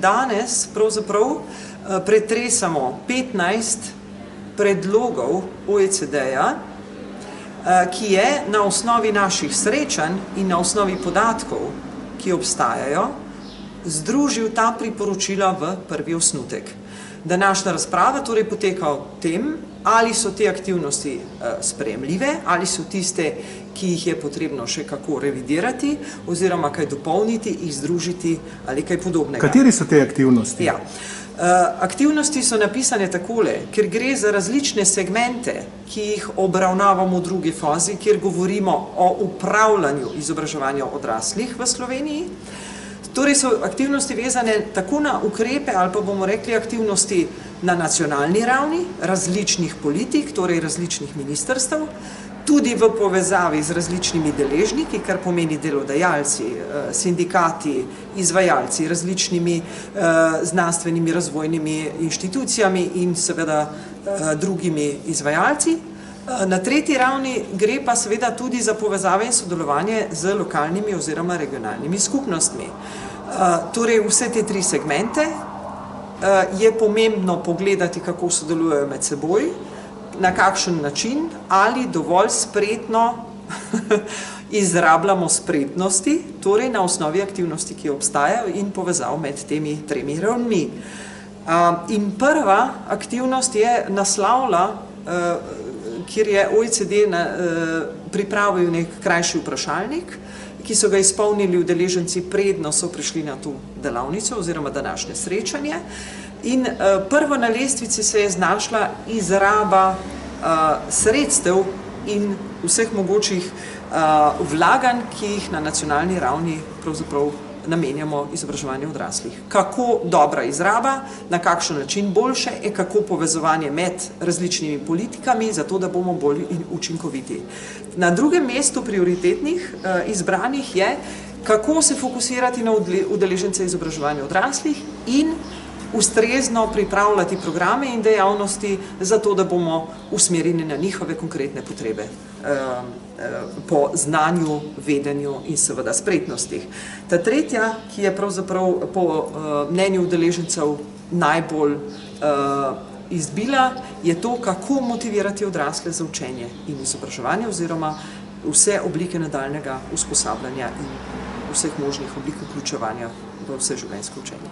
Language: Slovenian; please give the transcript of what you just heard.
Danes pravzaprav pretresamo 15 predlogov OECD-ja, ki je na osnovi naših srečanj in na osnovi podatkov, ki obstajajo, združil ta priporočila v prvi osnutek. Današnja razprava torej poteka o tem, ali so te aktivnosti sprejemljive, ali so tiste, ki jih je potrebno še kako revidirati, oziroma kaj dopolniti, jih združiti ali kaj podobnega. Kateri so te aktivnosti? Ja. Aktivnosti so napisane takole, ker gre za različne segmente, ki jih obravnavamo v drugi fazi, kjer govorimo o upravljanju izobraževanja odraslih v Sloveniji. Torej so aktivnosti vezane tako na ukrepe, ali pa bomo rekli aktivnosti na nacionalni ravni, različnih politik, torej različnih ministrstev, tudi v povezavi z različnimi deležniki, kar pomeni delodajalci, sindikati, izvajalci, različnimi znanstvenimi razvojnimi inštitucijami in seveda drugimi izvajalci. Na tretji ravni gre pa seveda tudi za povezave in sodelovanje z lokalnimi oziroma regionalnimi skupnostmi. Torej vse te tri segmente je pomembno pogledati, kako sodelujejo med seboj, na kakšen način ali dovolj spretno izrabljamo spretnosti, torej na osnovi aktivnosti, ki obstajajo in povezav med temi tremi ravnmi. In prva aktivnost je naslavlja, kjer je OECD pripravil nek krajši vprašalnik, ki so ga izpolnili udeleženci predno so prišli na to delavnico oziroma današnje srečanje. In prvo na lestvici se je znašla izraba sredstev in vseh mogočih vlaganj, ki jih na nacionalni ravni pravzaprav namenjamo izobraževanju odraslih. Kako dobra izraba, na kakšen način boljše, kako povezovanje med različnimi politikami, zato da bomo bolj učinkoviti. Na drugem mestu prioritetnih izbranih je, kako se fokusirati na udeležence izobraževanja odraslih in ustrezno pripravljati programe in dejavnosti, zato da bomo usmerjeni na njihove konkretne potrebe po znanju, vedenju in seveda spretnostih. Ta tretja, ki je pravzaprav po mnenju udeležencev najbolj izbila, je to, kako motivirati odrasle za učenje in izobraževanje oziroma vse oblike nadaljnjega usposabljanja in vseh možnih oblik vključevanja v vseživljenjsko učenje.